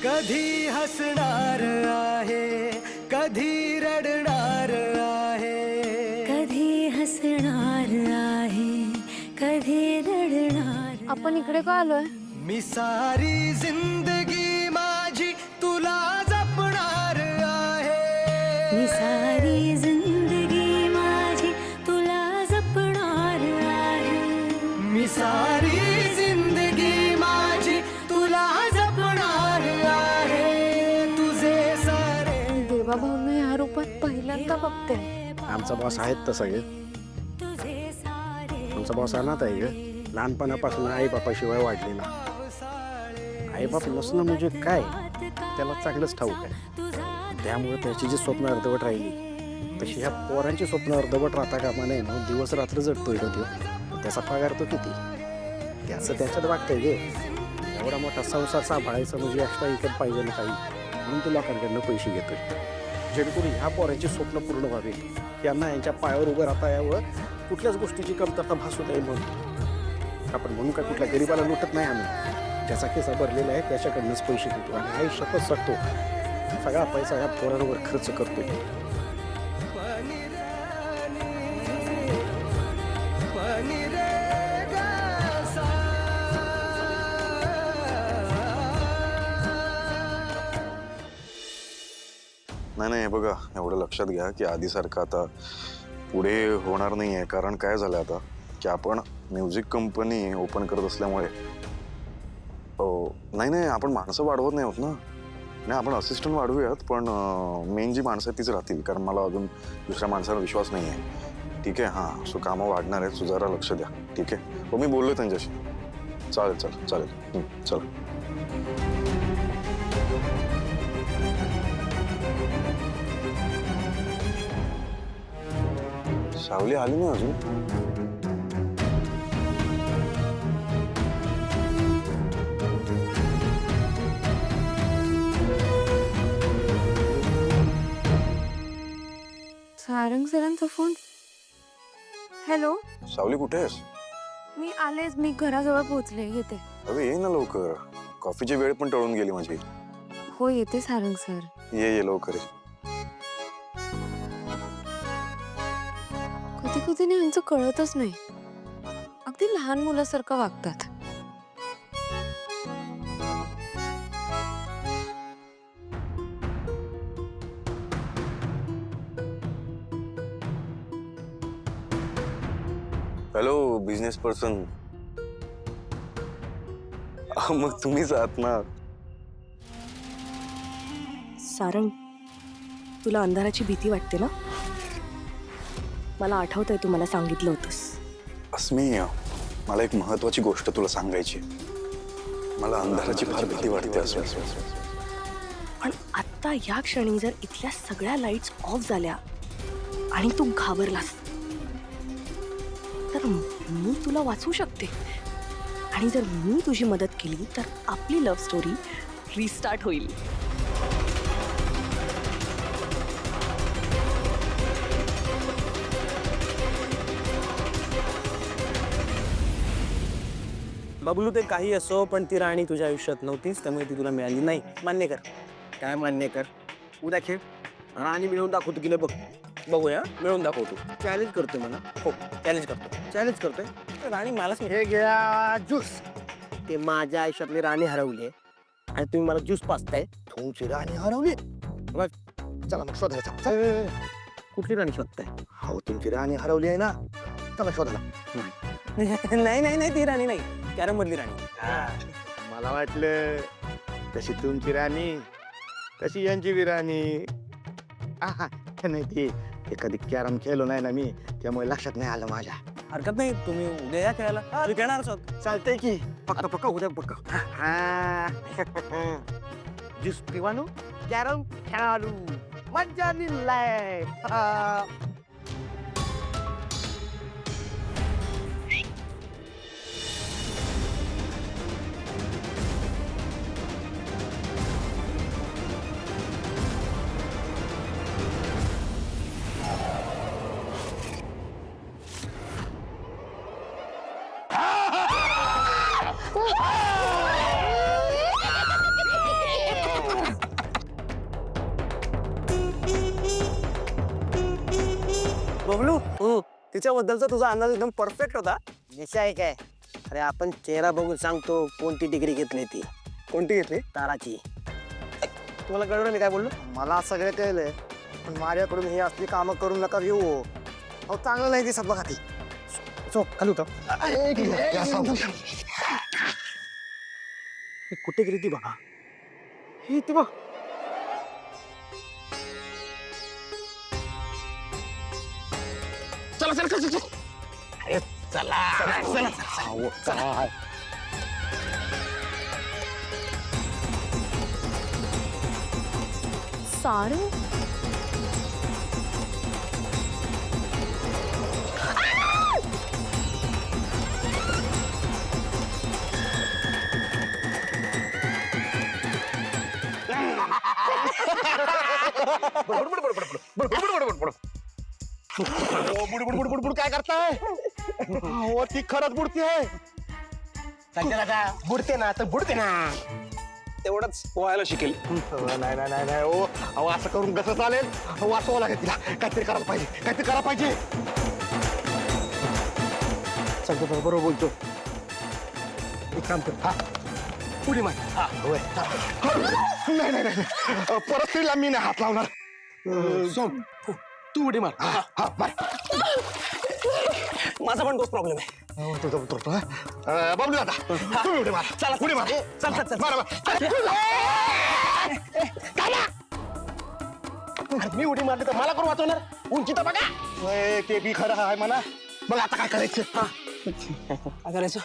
कधी हसणार आहे, कधी रडणार आहे, कधी हसणार आहे, कधी रडणार. आपण इकडे का आलोय? मी सारी जिंदगी माझी तुला जपणार आहे. मी सारी जिंदगी माझी तुला जपणार आहे. मी सारी जिंदगी माझी तुला जपणार आहे. तुझे सारे देवा भाऊंना या रूपात पहिल्यांदा बघते. आमचा बॉस आहेत तर सगळे. तुझे सारे आमचा बॉस अनाथ आहे ग. लहानपणापासून आई बापाशिवाय वाढलेला. आई बाप नसणं म्हणजे काय त्याला चांगलंच ठाऊक आहे. त्यामुळे त्याची जी स्वप्न अर्धवट राहिली तशी ह्या पोरांची स्वप्न अर्धवट राहता कामा नये म्हणून दिवस रात्र जगतोय का तो. त्याचा पगार तो किती त्याचं त्याच्यात वागतंय गे. एवढा मोठा संसार सांभाळायचा म्हणजे एक्स्ट्रा इकडे पाहिजे ना काही म्हणून तो लोकांकडनं पैसे घेतोय जेणेकरून ह्या पोरांची स्वप्न पूर्ण व्हावी. त्यांना यांच्या पायावर उभं राहता यावं, कुठल्याच गोष्टीची कमतरता भासू नये म्हणून. आपण म्हणून काय कुठल्या गरीबाला लुटत नाही आम्ही. ज्याचा खिसा भरलेला आहे त्याच्याकडनंच पैसे घेतो आणि आयुष्यातच सांगतो सगळा पैसा ह्या पोरांवर खर्च करतो. नाही नाही, हे बघा एवढं लक्षात घ्या की आधीसारखं आता पुढे होणार नाही आहे. कारण काय झालं आता की आपण म्युझिक कंपनी ओपन करत असल्यामुळे नाही नाही, आपण माणसं वाढवत नाही होत ना. नाही, आपण असिस्टंट वाढवूयात पण मेन जी माणसं आहेत तीच राहतील. कारण मला अजून दुसऱ्या माणसावर विश्वास नाही आहे. ठीक आहे, हां. सो कामं वाढणार आहेत, जरा लक्ष द्या. ठीक आहे, हो मी बोललो त्यांच्याशी. चालेल चालेल चालेल, चला. सावली आली नाही अजून. सारंग सरांचा फोन. हॅलो, सावली कुठे आहेस? मी आलेच. मी घराजवळ पोहोचले. येते. अरे ये ना लवकर, कॉफीची वेळ पण टळून गेली माझी. हो येते सारंग सर. ये लवकर ये. कधी कधी ना यांचं कळतच नाही. अगदी लहान मुलासारखं वागतात. Hello business person. मग तुम्हीच आहात ना. सारंग, तुला अंधाराची भीती वाटते ना? मला आठवतंय तू मला सांगितलं होतंस. अस्मी, मला एक महत्वाची गोष्ट तुला सांगायची. मला अंधाराची फार भीती वाटते अस्मी. पण आत्ता या क्षणी जर इथल्या सगळ्या लाईट्स ऑफ झाल्या आणि तू घाबरलास तर मी तुला वाचवू शकते. आणि जर मी तुझी मदत केली तर आपली लव्ह स्टोरी रिस्टार्ट होईल. बबलू, ते काही असो पण ती राणी तुझ्या आयुष्यात नव्हतीच, त्यामुळे ती तुला मिळाली नाही. मान्य कर. काय मान्य कर. उद्या खेळ आणि मिळवून दाखवतो की नाही बघ. बघूया, मिळून दाखवतो. चॅलेंज करतोय मला. हो, चॅलेंज करतो. चॅलेंज करतोय. राणी मलाच हे घ्या ज्यूस. ते माझ्या आयुष्यातली राणी हरवली आहे आणि तुम्ही मला ज्यूस पाचताय. तुमची राणी हरवली. चला मग शोधायचं. कुठली राणी शोधताय? हो, तुमची राणी हरवली आहे ना, चला शोधायला. नाही नाही नाही, ती राणी नाही, कॅरम मधली राणी. मला वाटलं तशी तुमची राणी तशी यांची बी राणी. नाही, ती कधी कॅरम खेळलो नाही ना मी, त्यामुळे लक्षात नाही आलं माझ्या. हरकत नाही, तुम्ही उद्या या खेळायला. तुम्ही खेळणारच आहोत. चालतंय की. पक्का पक्का उद्या पक्का. ज्यूस पिवानू, कॅरम खेळालू, मजा लिहिलाय. बबलू तिच्याबद्दलचा तुझा अंदाज एकदम परफेक्ट होता. विषय आहे काय? अरे आपण चेहरा बघून सांगतो कोणती डिग्री घेतली ती. कोणती घेतली? ताराची. तुम्हाला कळलं मी काय बोललो? मला सगळं कळलंय, पण माझ्याकडून ही असली कामं करून नका घेऊ. अहो चांगलं नाही दिसत बघा ती. चो खाली होतं. कुठे गेली ती बघा. ही ती बघ. चला चला चला चला. अरे चला चला चला. सारंग बुडबुड काय करताय? हो ती खरंच बुडती आहे. बुडते ना तर बुडते ना. तेवढंच पोहायला शिकेल. नाही नाही नाही नाही ओ. अहो असं करून कसं चालेल? वाचवावं लागेल तिला. काहीतरी करायला पाहिजे, काहीतरी करायला पाहिजे. सांगतो बरोबर बोलतो. एक काम कर. हा उडी मार. हा होय. नाही नाही नाही. परत तिला मी नाही हात लावणार. सोम तू उडी मार. हा हा मार. माझा पण तोच प्रॉब्लेम आहे. तुझा उतरतो. बाबलू दादा तुम्ही उडी मार. चला उडी मार. चल चल चल. मी उडी मारली तर मला कोण वाचवणार? उंची तर बघा. ते बी खरं आहे म्हणा. बघ आता काय करायचं. काय करायचं?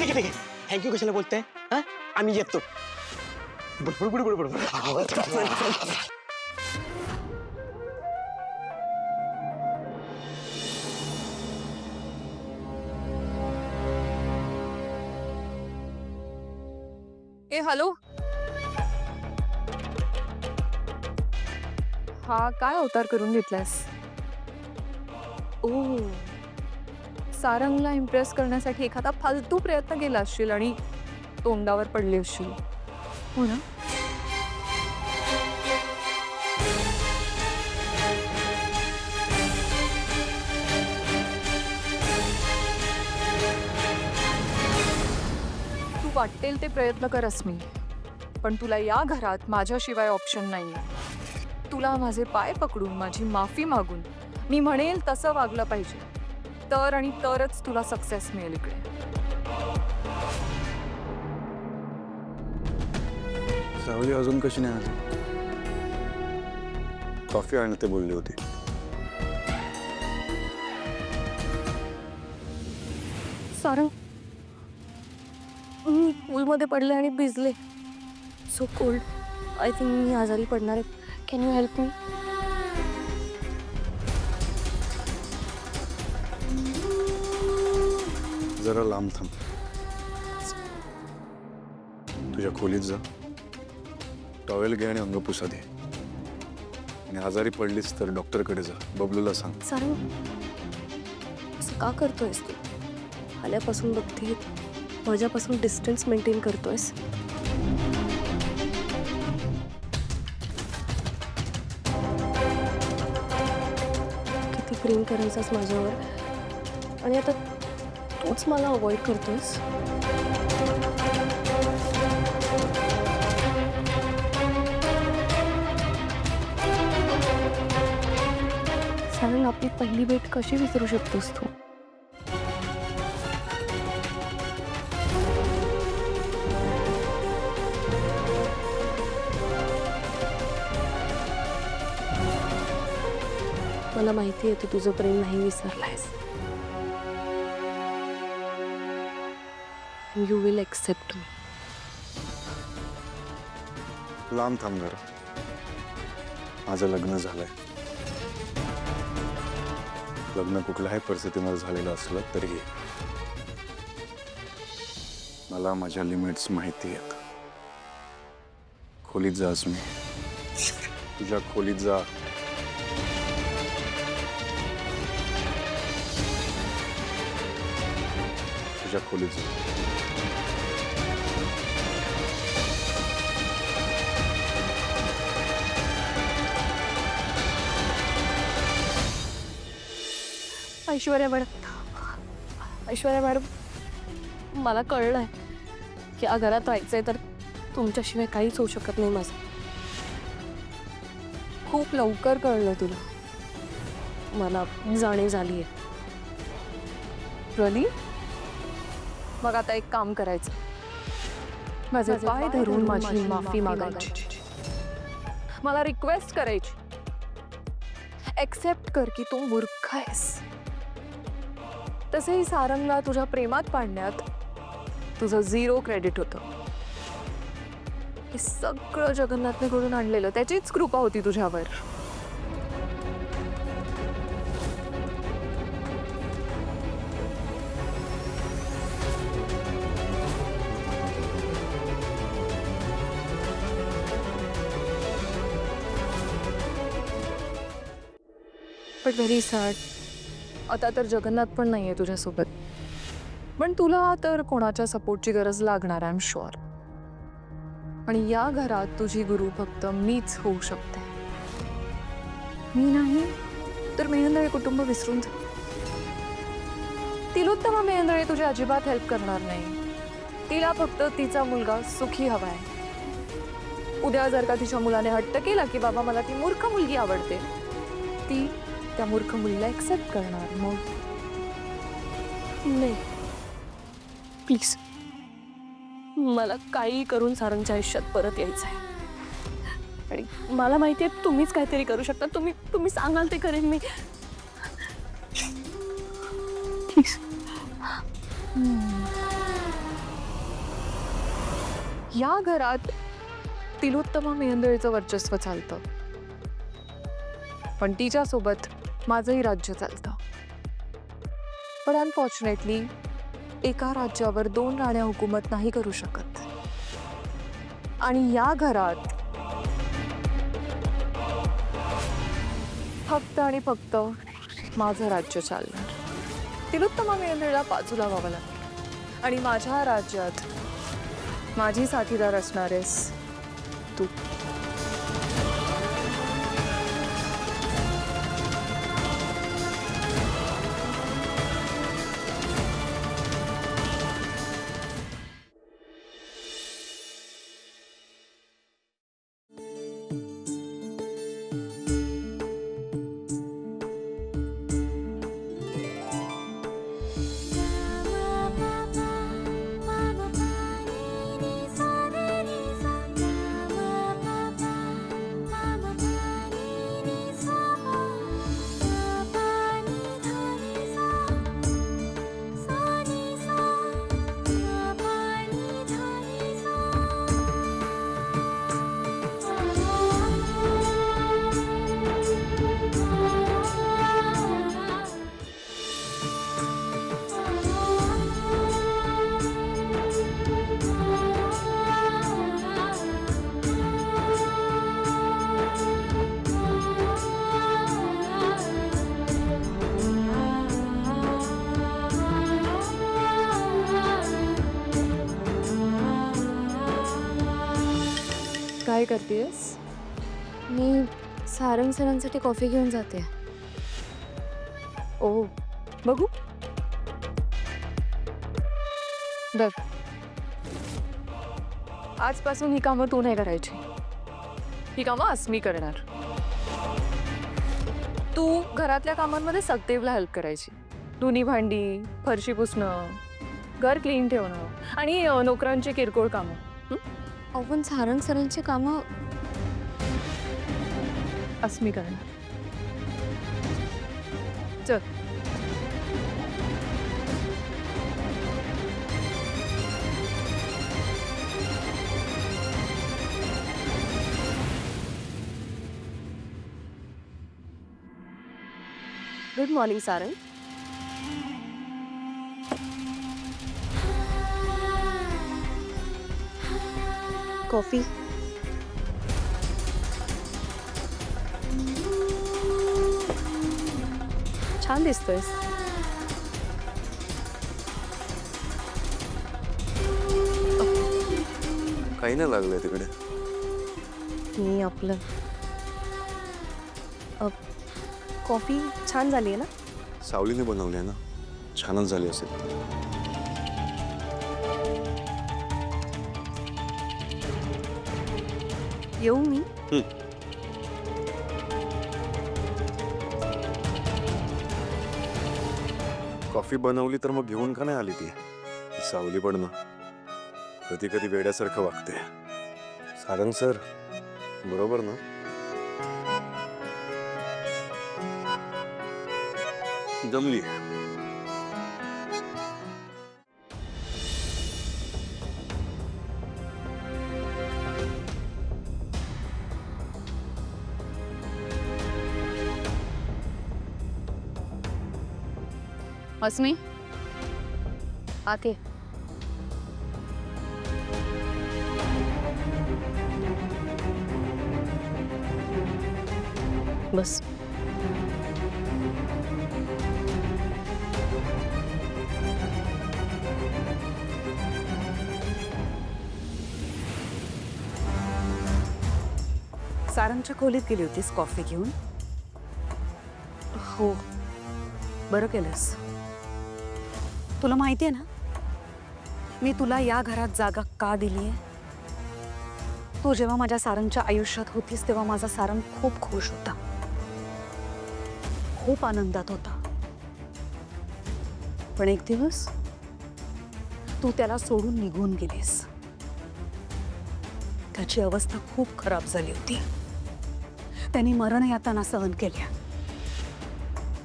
ठीक आहे. थँक्यू कशाला बोलताय? हा आम्ही येतो. बुडबुड बुडबुड बुडबुड. ए हॅलो. हा काय अवतार करून घेतलास? ओ सारंगला इम्प्रेस करण्यासाठी एखादा फालतू प्रयत्न केला असशील आणि तोंडावर पडली असशील, हो ना? तू वाटेल ते प्रयत्न कर अस्मी, पण तुला या घरात माझ्याशिवाय ऑप्शन नाही. तुला माझे पाय पकडून माझी माफी मागून मी म्हणेल तसं वागलं पाहिजे, तर आणि तरच तुला सक्सेस मिळेल इकडे. सावली अजून कशी नाही आली? कॉफी आणते बोलली होती. सारंग मी पूलमध्ये पडले आणि भिजले. So cold. आय थिंक मी आजारी पडणार आहे. Can you help me? जरा लांब थांब. तुझ्या खोलीत जा, टॉवेल घे आणि अंगपुसा दे. आणि आजारी पडलीस तर डॉक्टरकडे जा. बबलूला सांग. सारंग असं का करतोयस तू? आल्यापासून बघते माझ्यापासून डिस्टन्स मेंटेन करतोयस. किती प्रेम करायचास माझ्यावर आणि आता तूच मला अवॉइड करतोयस. सारंग आपली पहिली भेट कशी विसरू शकतोस तू? मला माहिती आहे तू तुझं प्रेम नाही विसरलायस. यू विल एक्सेप्ट मी. लांब थांब जरा. माझं लग्न झालंय. लग्न कुठल्याही परिस्थितीमध्ये झालेलं असलं तरीही मला माझ्या लिमिट्स माहिती आहेत. खोलीत जास मी. तुझ्या खोलीत जा. तुझ्या खोलीत जा. ऐश्वर्या मॅडम मला कळलंय की या घरात राहायचंय तर तुमच्याशिवाय काहीच होऊ शकत नाही माझं. खूप लवकर कळलं तुला. मला जाणीव झालीये. रली, मग आता एक काम करायचं. माझे पाय धरून माझी माफी मागायची. मला रिक्वेस्ट करायची. एक्सेप्ट कर की तू मूर्ख आहेस. तसेही सारंगला तुझ्या प्रेमात पाडण्यात तुझं 0 क्रेडिट होतं. हे सगळं जगन्नाथने घडून आणलेलं त्याचीच कृपा होती तुझ्यावर. But very sad. आता तर जगन्नाथ पण नाहीये तुझ्यासोबत. पण तुला तर कोणाच्या सपोर्टची गरज लागणार आय एम शुअर. आणि या घरात तुझी गुरु फक्त मीच होऊ शकते. मी नाही तर मेहेंदळे कुटुंब विसरून जा. तिलोत्तमा मेहेंदळे तुझी अजिबात हेल्प करणार नाही. तिला फक्त तिचा मुलगा सुखी हवाय. उद्या जर का तिच्या मुलाने हट्ट केला की बाबा मला ती मूर्ख मुलगी आवडते, ती त्या मूर्ख मुलीला एक्सेप्ट करणार. मग नाही प्लीज, मला काही करून सारंगच्या आयुष्यात परत यायचं आहे. आणि मला माहिती आहे तुम्हीच काहीतरी करू शकता. तुम्ही सांगाल ते करेन मी. प्लीज. या घरात तिलोत्तमा मेहेंदळेचं वर्चस्व चालतं, पण तिच्यासोबत माझंही राज्य चालतं. पण अनफॉर्च्युनेटली एका राज्यावर 2 राण्या हुकूमत नाही करू शकत. आणि या घरात फक्त आणि फक्त माझं राज्य चालणार. तिलोत्तमा मेहेंदळेला बाजूला व्हावं लागेल. आणि माझ्या राज्यात माझी साथीदार असणार आहेस तू. काय करतेस? मी सारंग सरांसाठी कॉफी घेऊन जाते. ओ बघू. बघ, आजपासून ही कामं तू नाही करायची. ही कामं अस्मी करणार. तू घरातल्या कामांमध्ये सगदेवला हेल्प करायची. धुनी भांडी, फरशी पुसणं, घर क्लीन ठेवणं आणि नोकरांची किरकोळ कामं. आपण सारंग सरांची कामं अस्मी करणार. चल. Good morning Sarang. कॉफी. छान दिसतोयस. काही नाही लागलंय तिकडे. मी आपलं कॉफी छान झाली आहे ना. सावलीने बनवली आहे ना, छानच झाली असेल. येऊ मी. कॉफी बनवली तर मग घेऊन का नाही आली ती? सावली पडणं कधी कधी वेड्यासारखं वागते. सारंग सर बरोबर ना? जमली. अस्मी आते. बस. सारंगच्या खोलीत गेली होतीस कॉफी घेऊन? हो. बरं केलंस. तुला माहिती आहे ना मी तुला या घरात जागा का दिली आहे? तू जेव्हा माझ्या सारंगच्या आयुष्यात होतीस तेव्हा माझा सारंग खूप खुश होता, खूप आनंदात होता. पण एक दिवस तू त्याला सोडून निघून गेलीस. त्याची अवस्था खूप खराब झाली होती. त्यांनी मरण यातना सहन केल्या.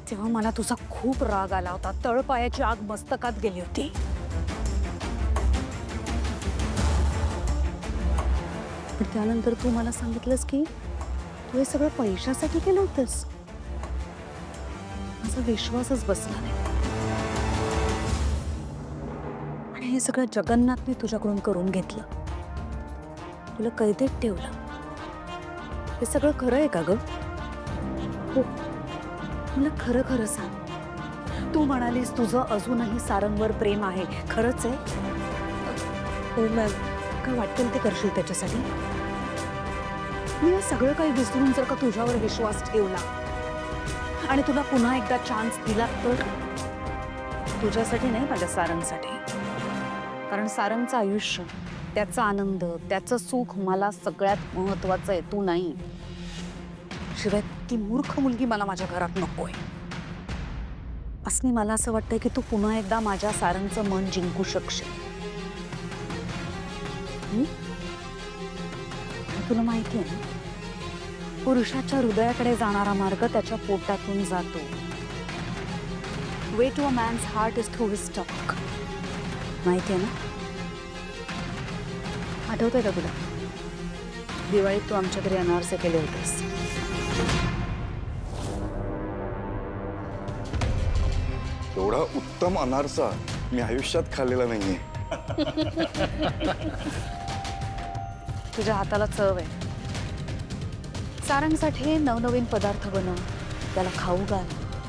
तेव्हा मला तुझा खूप राग आला होता. तळपायाची आग मस्तकात गेली होती. पण त्यानंतर तू मला सांगितलंस की तू हे सगळं पैशासाठी केलं होतंस. माझा विश्वासच बसला नाही. आणि हे सगळं जगन्नाथने तुझ्याकडून करून घेतलं, तुला कैदेत ठेवलं. हे सगळं खरं आहे का ग? हो, मला खरं खरं सांग. तू म्हणालीस तुझं अजूनही सारंगवर प्रेम आहे, खरंच आहे? हो मॅम. काय वाटेल ते करशील त्याच्यासाठी? मी हे सगळं काही विसरून जर का तुझ्यावर विश्वास ठेवला आणि तुला पुन्हा एकदा चान्स दिला तर? तुझ्यासाठी नाही, माझ्या सारंगसाठी. कारण सारंगचं आयुष्य, त्याचा आनंद, त्याचं सुख मला सगळ्यात महत्वाचं आहे, तू नाही. शिवाय ती मूर्ख मुलगी मला माझ्या घरात नकोय. असं मला असं वाटतंय की तू पुन्हा एकदा माझ्या सारंगचं मन जिंकू शकशील. तुला माहिती आहे ना, पुरुषाच्या हृदयाकडे जाणारा मार्ग त्याच्या पोटातून जातो. Way to a man's heart is through his stomach. माहिती आहे ना? आठवतंय का तुला दिवाळीत तू आमच्या घरी अनारसे केले होतेस? एवढा उत्तम अनारसा मी आयुष्यात खाल्लेला नाहीये. तुझ्या हाताला चव आहे. सारंगसाठी नवनवीन पदार्थ बनव, त्याला खाऊ घाल,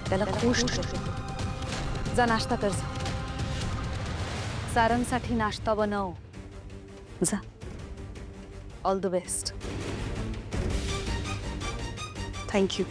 त्याला खुश ठेव. जा नाश्ता कर जा. सारंगसाठी नाश्ता बनव जा. All the best. थँक्यू.